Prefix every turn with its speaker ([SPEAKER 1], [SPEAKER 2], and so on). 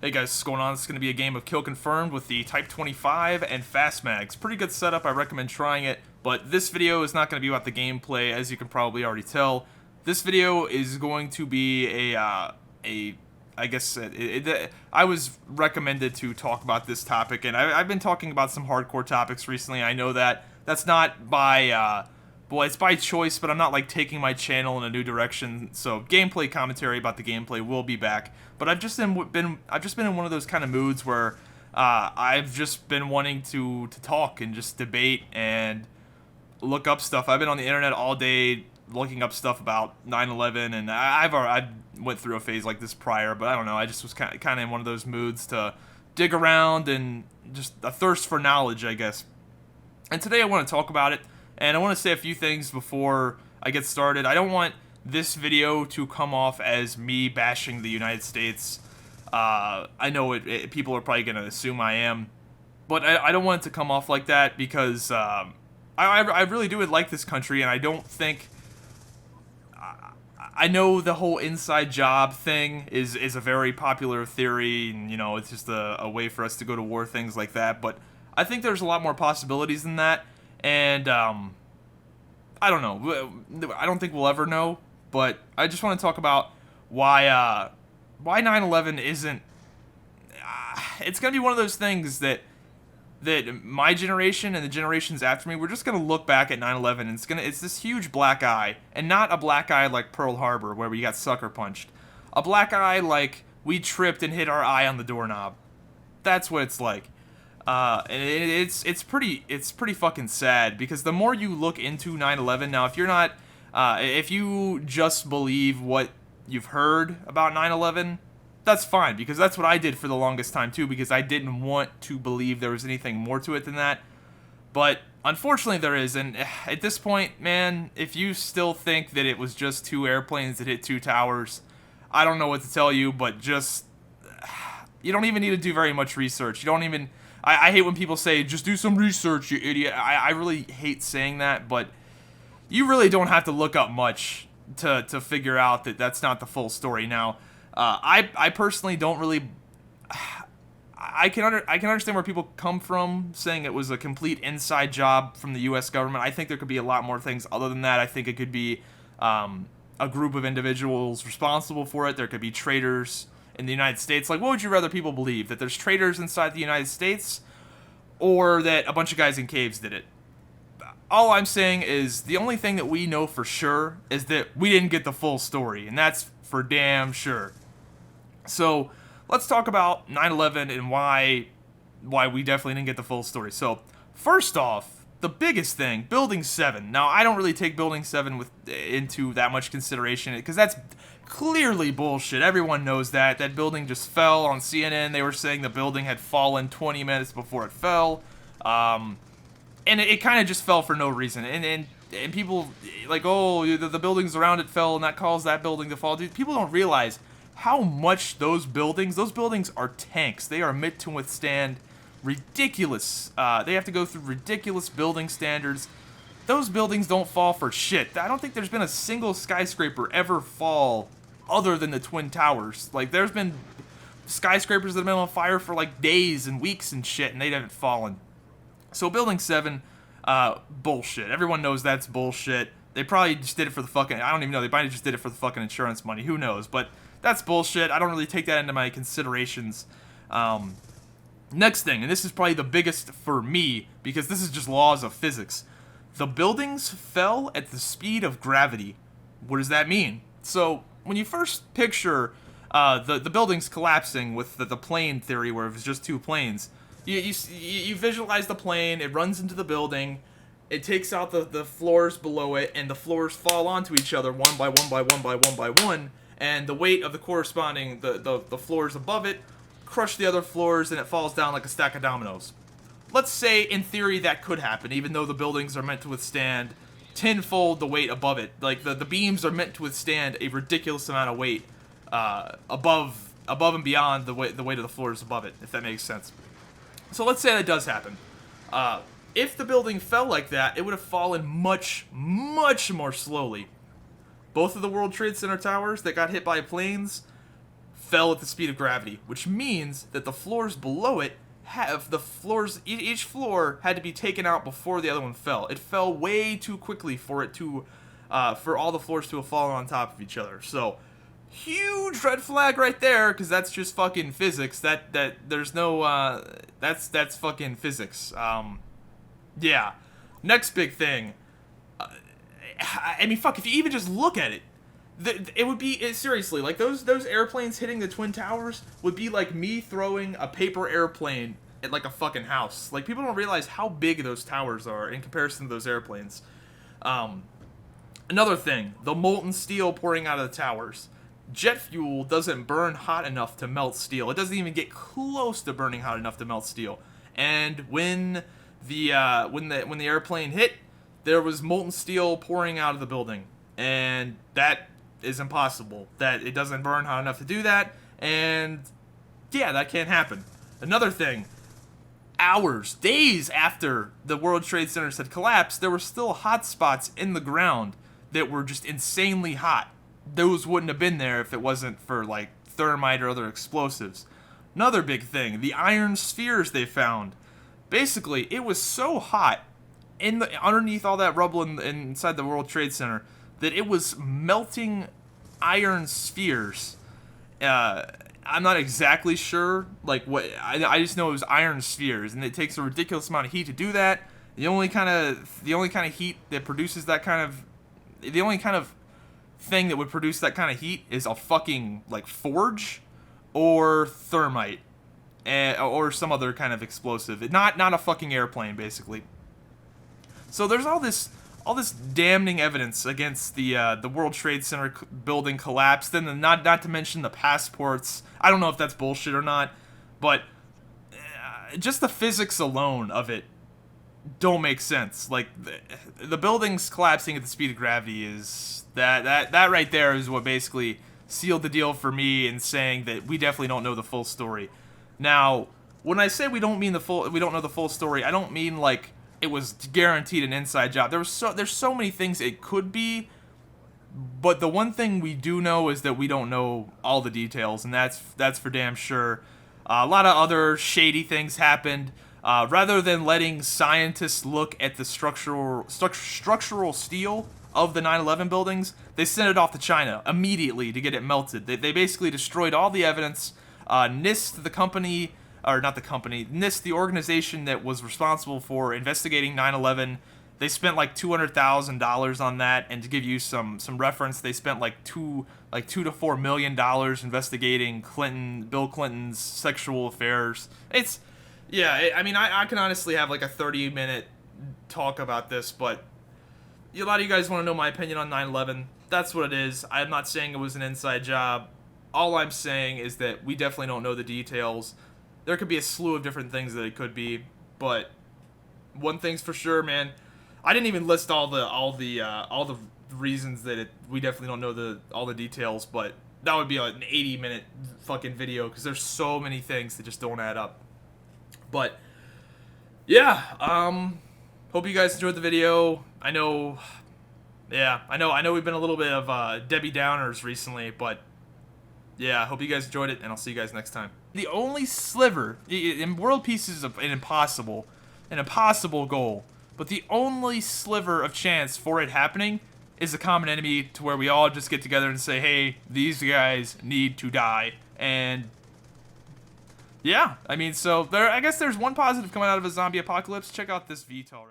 [SPEAKER 1] Hey guys, what's going on? It's going to be a game of Kill Confirmed with the Type 25 and Fast Mags. Pretty good setup, I recommend trying it, but this video is not going to be about the gameplay, as you can probably already tell. This video is going to be I guess, I was recommended to talk about this topic, and I've been talking about some hardcore topics recently. I know that that's not by, well, it's by choice, but I'm not like taking my channel in a new direction. So gameplay commentary about the gameplay will be back. But I've just been in one of those kind of moods where I've just been wanting to talk and just debate and look up stuff. I've been on the internet all day looking up stuff about 9/11, and I went through a phase like this prior, but I don't know. I just was kind of in one of those moods to dig around and just a thirst for knowledge, I guess. And today I want to talk about it, and I want to say a few things before I get started. I don't want this video to come off as me bashing the United States. I know people are probably going to assume I am, but I don't want it to come off like that because I really do like this country, and I don't think... I know the whole inside job thing is a very popular theory, and, you know, it's just a way for us to go to war, things like that, but I think there's a lot more possibilities than that, and I don't know. I don't think we'll ever know, but I just want to talk about why 9/11 isn't... it's going to be one of those things that my generation and the generations after me, we're just going to look back at 9/11 and it's this huge black eye, and not a black eye like Pearl Harbor where we got sucker punched. A black eye like we tripped and hit our eye on the doorknob. That's what it's like. And it's pretty fucking sad, because the more you look into 9/11, now if you just believe what you've heard about 9/11, that's fine, because that's what I did for the longest time too, because I didn't want to believe there was anything more to it than that. But unfortunately there is, and at this point, man, if you still think that it was just two airplanes that hit two towers, I don't know what to tell you, but just... you don't even need to do very much research. You don't even... I hate when people say, just do some research, you idiot. I really hate saying that, but you really don't have to look up much to figure out that that's not the full story. Now, I personally don't really... I can understand where people come from saying it was a complete inside job from the U.S. government. I think there could be a lot more things other than that. I think it could be a group of individuals responsible for it. There could be traitors in the United States. Like, what would you rather people believe? That there's traitors inside the United States, or that a bunch of guys in caves did it? All I'm saying is the only thing that we know for sure is that we didn't get the full story, and that's for damn sure. So let's talk about 9/11 and why we definitely didn't get the full story. So first off, the biggest thing, Building 7. Now, I don't really take Building 7 into that much consideration, because that's clearly bullshit. Everyone knows that. That building just fell. On CNN, they were saying the building had fallen 20 minutes before it fell. And it kind of just fell for no reason. And people, like, oh, the buildings around it fell, and that caused that building to fall. Dude, people don't realize how much those buildings are tanks. They are meant to withstand ridiculous, they have to go through ridiculous building standards. Those buildings don't fall for shit. I don't think there's been a single skyscraper ever fall other than the Twin Towers. Like, there's been skyscrapers that have been on fire for like days and weeks and shit, and they haven't fallen. So Building 7, bullshit. Everyone knows that's bullshit. They probably just did it for the fucking... I don't even know. They might have just did it for the fucking insurance money. Who knows? But that's bullshit. I don't really take that into my considerations. Next thing, and this is probably the biggest for me, because this is just laws of physics. The buildings fell at the speed of gravity. What does that mean? So, when you first picture the buildings collapsing with the plane theory, where it was just two planes, you visualize the plane, it runs into the building, it takes out the floors below it, and the floors fall onto each other one by one by one by one by one, and the weight of the corresponding, the floors above it, crush the other floors, and it falls down like a stack of dominoes. Let's say, in theory, that could happen, even though the buildings are meant to withstand tenfold the weight above it. Like, the beams are meant to withstand a ridiculous amount of weight above and beyond the weight of the floors above it, if that makes sense. So let's say that does happen. If the building fell like that, it would have fallen much, much more slowly. Both of the World Trade Center towers that got hit by planes fell at the speed of gravity, which means that the floors below it have each floor had to be taken out before the other one fell. It fell way too quickly for it to for all the floors to have fallen on top of each other. So huge red flag right there, because that's just fucking physics. That there's no that's fucking physics. Yeah. Next big thing. I mean, fuck, if you even just look at it, it would be, seriously, like, those airplanes hitting the Twin Towers would be like me throwing a paper airplane at, like, a fucking house. Like, people don't realize how big those towers are in comparison to those airplanes. Another thing, the molten steel pouring out of the towers. Jet fuel doesn't burn hot enough to melt steel. It doesn't even get close to burning hot enough to melt steel. And when the airplane hit, there was molten steel pouring out of the building, and that is impossible. That it doesn't burn hot enough to do that, and yeah, that can't happen. Another thing, hours, days after the World Trade Centers had collapsed, there were still hot spots in the ground that were just insanely hot. Those wouldn't have been there if it wasn't for, like, thermite or other explosives. Another big thing, the iron spheres they found. Basically, it was so hot underneath all that rubble inside the World Trade Center that it was melting iron spheres. I'm not exactly sure, like, what. I just know it was iron spheres, and it takes a ridiculous amount of heat to do that. The only kind of heat that produces that kind of, the only kind of thing that would produce that kind of heat is a fucking, like, forge or thermite, or some other kind of explosive. Not a fucking airplane, basically. So there's all this damning evidence against the World Trade Center building collapse. Then not to mention the passports. I don't know if that's bullshit or not, but just the physics alone of it don't make sense. Like, the buildings collapsing at the speed of gravity is that right there is what basically sealed the deal for me in saying that we definitely don't know the full story. Now, when I say we don't know the full story, I don't mean like it was guaranteed an inside job. There's so many things it could be, but the one thing we do know is that we don't know all the details, and that's for damn sure. A lot of other shady things happened. Rather than letting scientists look at the structural steel of the 9/11 buildings, they sent it off to China immediately to get it melted. They basically destroyed all the evidence. NIST, the company, or not the company, NIST, the organization that was responsible for investigating 9/11, they spent like $200,000 on that. And to give you some reference, they spent like $2 to $4 million investigating Bill Clinton's sexual affairs. I mean, I can honestly have like a 30-minute talk about this, but a lot of you guys want to know my opinion on 9/11. That's what it is. I'm not saying it was an inside job. All I'm saying is that we definitely don't know the details. There could be a slew of different things that it could be, but one thing's for sure, man. I didn't even list all the reasons that we definitely don't know all the details, but that would be like an 80-minute fucking video because there's so many things that just don't add up. But yeah, hope you guys enjoyed the video. I know we've been a little bit of Debbie Downers recently, but yeah, hope you guys enjoyed it, and I'll see you guys next time. The only sliver in world peace is an impossible goal, but the only sliver of chance for it happening is a common enemy to where we all just get together and say, hey, these guys need to die. And yeah, I mean, so I guess there's one positive coming out of a zombie apocalypse. Check out this VTOL right